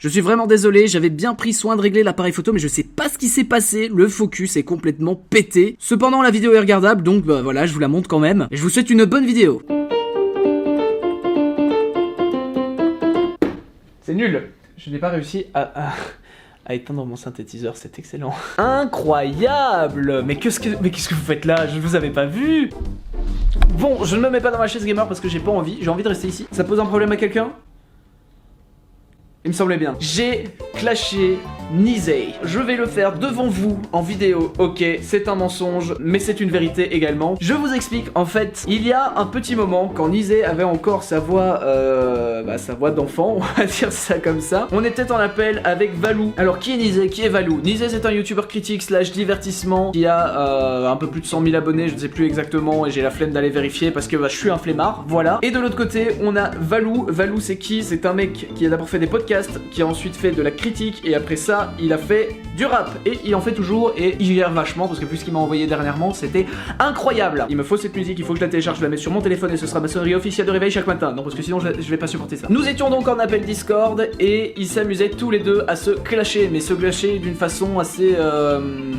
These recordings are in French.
Je suis vraiment désolé, j'avais bien pris soin de régler l'appareil photo, mais je sais pas ce qui s'est passé, le focus est complètement pété. Cependant, la vidéo est regardable, donc bah voilà, je vous la montre quand même. Et je vous souhaite une bonne vidéo. C'est nul. Je n'ai pas réussi à éteindre mon synthétiseur, c'est excellent. Incroyable. Mais qu'est-ce que vous faites là? Je ne vous avais pas vu. Bon, je ne me mets pas dans ma chaise gamer parce que j'ai pas envie. J'ai envie de rester ici. Ça pose un problème à quelqu'un? Il me semblait bien. J'ai clashé Nizey. Je vais le faire devant vous en vidéo. Ok, c'est un mensonge, mais c'est une vérité également. Je vous explique. En fait, il y a un petit moment, quand Nizey avait encore sa voix d'enfant, on va dire ça comme ça, on était en appel avec Valou. Alors, qui est Nizey? Qui est Valou? Nizey, c'est un youtubeur critique slash divertissement qui a un peu plus de 100 000 abonnés, je ne sais plus exactement, et j'ai la flemme d'aller vérifier parce que je suis un flemmard, voilà. Et de l'autre côté, on a Valou. Valou, c'est qui? C'est un mec qui a d'abord fait des podcasts, qui a ensuite fait de la critique, et après ça, il a fait du rap. Et il en fait toujours, et il gère vachement, parce que vu ce qu'il m'a envoyé dernièrement, c'était incroyable. Il me faut cette musique, il faut que je la télécharge, je la mets sur mon téléphone, et ce sera ma sonnerie officielle de réveil chaque matin. Non, parce que sinon, je vais pas supporter ça. Nous étions donc en appel Discord, et ils s'amusaient tous les deux à se clasher, mais se clasher d'une façon assez...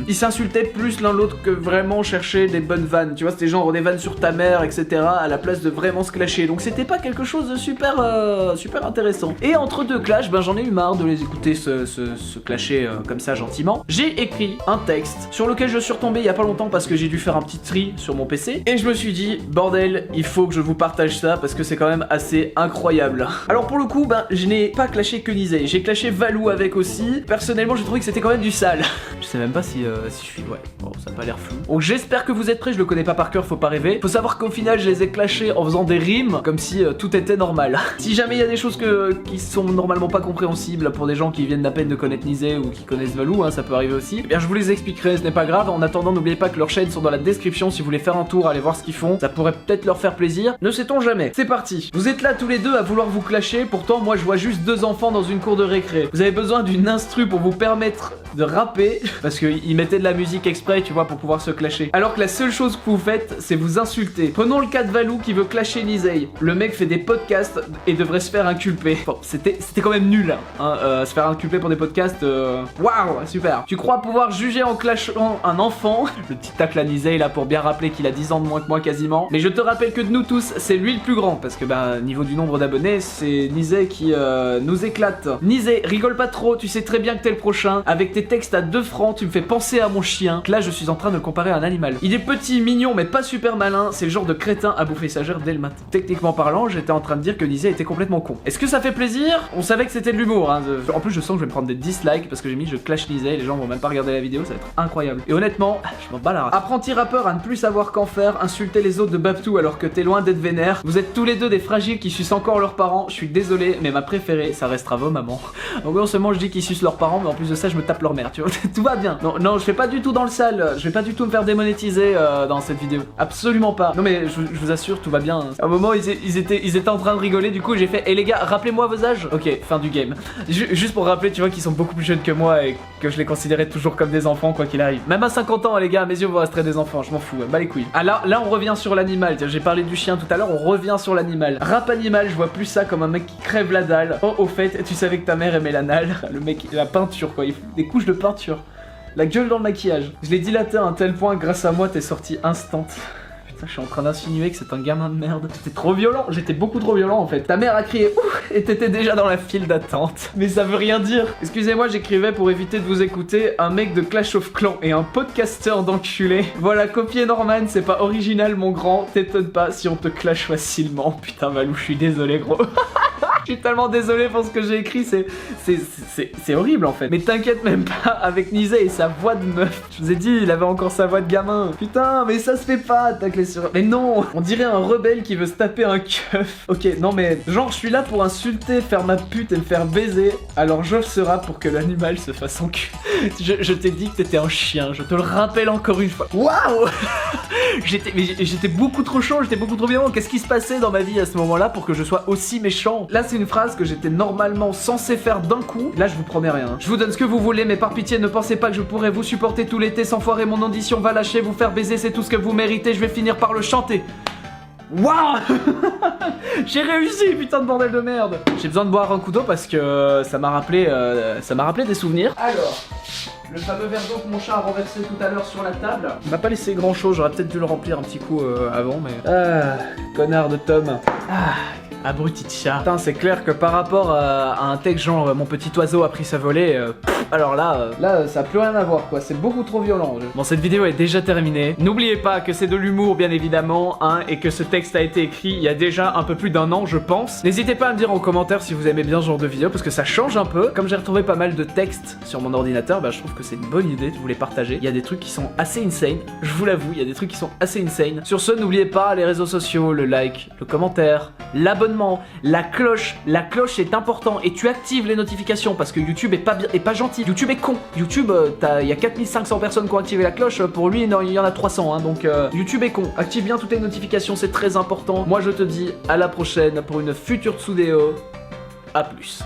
Ils s'insultaient plus l'un l'autre que vraiment chercher des bonnes vannes. Tu vois, c'était genre des vannes sur ta mère, etc., à la place de vraiment se clasher. Donc c'était pas quelque chose de super intéressant. Et entre deux clashs, ben j'en ai eu marre de les écouter se clasher comme ça gentiment. J'ai écrit un texte sur lequel je suis retombé il y a pas longtemps parce que j'ai dû faire un petit tri sur mon PC. Et je me suis dit, bordel, il faut que je vous partage ça parce que c'est quand même assez incroyable. Alors pour le coup, ben je n'ai pas clashé que Nizey. J'ai clashé Valou avec aussi. Personnellement, j'ai trouvé que c'était quand même du sale. Je sais même pas si je suis... Ouais, bon, ça a pas l'air flou. Donc j'espère que vous êtes prêts, je le connais pas par cœur, faut pas rêver. Faut savoir qu'au final, je les ai clashés en faisant des rimes, comme si tout était normal. Si jamais il y a des choses qui sont normalement pas compréhensibles pour des gens qui viennent à peine de connaître Nizey ou qui connaissent Valou, hein, ça peut arriver aussi, eh bien je vous les expliquerai, ce n'est pas grave. En attendant, n'oubliez pas que leurs chaînes sont dans la description si vous voulez faire un tour, aller voir ce qu'ils font, ça pourrait peut-être leur faire plaisir, ne sait-on jamais. C'est parti. Vous êtes là tous les deux à vouloir vous clasher, pourtant moi je vois juste deux enfants dans une cour de récré. Vous avez besoin d'une instru pour vous permettre de rapper, parce qu'ils mettaient de la musique exprès, tu vois, pour pouvoir se clasher. Alors que la seule chose que vous faites, c'est vous insulter. Prenons le cas de Valou qui veut clasher Nizey. Le mec fait des podcasts et devrait se faire inculper. Bon, c'était quand même nul, hein, se faire inculper pour des podcasts, waouh, super. Tu crois pouvoir juger en clashant un enfant? Le petit tacle à Nizey là pour bien rappeler qu'il a 10 ans de moins que moi quasiment. Mais je te rappelle que de nous tous, c'est lui le plus grand, parce que bah niveau du nombre d'abonnés, c'est Nizey qui nous éclate. Nizey, rigole pas trop, tu sais très bien que t'es le prochain. Avec tes textes à 2 francs, tu me fais penser à mon chien. Là, je suis en train de le comparer à un animal. Il est petit, mignon, mais pas super malin. C'est le genre de crétin à bouffer sa gère dès le matin. Techniquement parlant, j'étais en train de dire que Nizey était complètement con. Est-ce que ça fait plaisir? On savait que c'était de l'humour, hein. En plus, je sens que je vais me prendre des dislikes parce que j'ai mis je clash Nizey. Les gens vont même pas regarder la vidéo, ça va être incroyable. Et honnêtement, je m'en bats la race. Apprenti rappeur à ne plus savoir qu'en faire, insulter les autres de Babtou alors que t'es loin d'être vénère. Vous êtes tous les deux des fragiles qui sucent encore leurs parents. Je suis désolé, mais ma préférée, ça restera vos mamans. Donc non seulement je dis qu'ils sucent leurs parents, mais en plus de ça, je me tape leur mère, tu vois. Tout va bien. Non, je fais pas du tout dans le sale. Je vais pas du tout me faire démonétiser dans cette vidéo. Absolument pas. Non mais je vous assure, tout va bien. À un moment, ils étaient en train de rigoler. Du coup, j'ai fait, les gars, rappelez-moi vos âges. Ok, fin du game. Juste pour rappeler, tu vois, qu'ils sont beaucoup plus jeunes que moi et que je les considérais toujours comme des enfants, quoi qu'il arrive. Même à 50 ans, les gars, à mes yeux, vous resterez des enfants. Je m'en fous. Bah les couilles. Ah là, on revient sur l'animal. J'ai parlé du chien tout à l'heure. On revient sur l'animal. Rap animal, je vois plus ça comme un mec qui crève la dalle. Oh, au fait, tu savais que ta mère aimait l'anal. Le mec, la peinture, quoi. Il faut des couches de peinture. La gueule dans le maquillage. Je l'ai dilaté à un tel point, grâce à moi, t'es sorti instant. Putain, je suis en train d'insinuer que c'est un gamin de merde. C'était trop violent, j'étais beaucoup trop violent en fait. Ta mère a crié ouf et t'étais déjà dans la file d'attente. Mais ça veut rien dire. Excusez-moi, j'écrivais pour éviter de vous écouter un mec de Clash of Clans et un podcasteur d'enculé. Voilà, copier Norman, c'est pas original mon grand. T'étonnes pas si on te clash facilement. Putain Valou, je suis désolé gros. Je suis tellement désolé pour ce que j'ai écrit, c'est horrible en fait. Mais t'inquiète même pas, avec Nizey et sa voix de meuf. Je vous ai dit, il avait encore sa voix de gamin. Putain, mais ça se fait pas, tacler sur... Mais non, on dirait un rebelle qui veut se taper un keuf. Ok, non mais, genre je suis là pour insulter, faire ma pute et me faire baiser. Alors j'offre ce rap pour que l'animal se fasse en cul. Je t'ai dit que t'étais un chien, je te le rappelle encore une fois. Waouh. J'étais beaucoup trop chaud, j'étais beaucoup trop violent. Qu'est-ce qui se passait dans ma vie à ce moment-là pour que je sois aussi méchant? Là, c'est une phrase que j'étais normalement censé faire d'un coup. Là, je vous promets rien. Je vous donne ce que vous voulez, mais par pitié, ne pensez pas que je pourrais vous supporter tout l'été sans foirer mon audition. Va lâcher, vous faire baiser, c'est tout ce que vous méritez. Je vais finir par le chanter. Waouh. J'ai réussi, putain de bordel de merde. J'ai besoin de boire un coup d'eau parce que ça m'a rappelé des souvenirs. Alors, le fameux verre d'eau que mon chat a renversé tout à l'heure sur la table. Il m'a pas laissé grand chose, j'aurais peut-être dû le remplir un petit coup avant, mais... Ah, connard de Tom. Ah, abruti de chat. Putain, c'est clair que par rapport à un texte genre mon petit oiseau a pris sa volée, alors là, ça a plus rien à voir quoi, c'est beaucoup trop violent. Bon, cette vidéo est déjà terminée. N'oubliez pas que c'est de l'humour bien évidemment, hein, et que ce texte a été écrit il y a déjà un peu plus d'1 an je pense. N'hésitez pas à me dire en commentaire si vous aimez bien ce genre de vidéo parce que ça change un peu. Comme j'ai retrouvé pas mal de textes sur mon ordinateur, bah je trouve que c'est une bonne idée de vous les partager. Il y a des trucs qui sont assez insane, je vous l'avoue, il y a des trucs qui sont assez insane. Sur ce, n'oubliez pas les réseaux sociaux, le like, le commentaire, l'abonnement, la cloche. La cloche est important et tu actives les notifications parce que YouTube est pas gentil. YouTube est con. YouTube, il y a 4500 personnes qui ont activé la cloche. Pour lui, non, il y en a 300. Hein, donc YouTube est con. Active bien toutes les notifications, c'est très important. Moi, je te dis à la prochaine pour une future Tsudeo. A plus.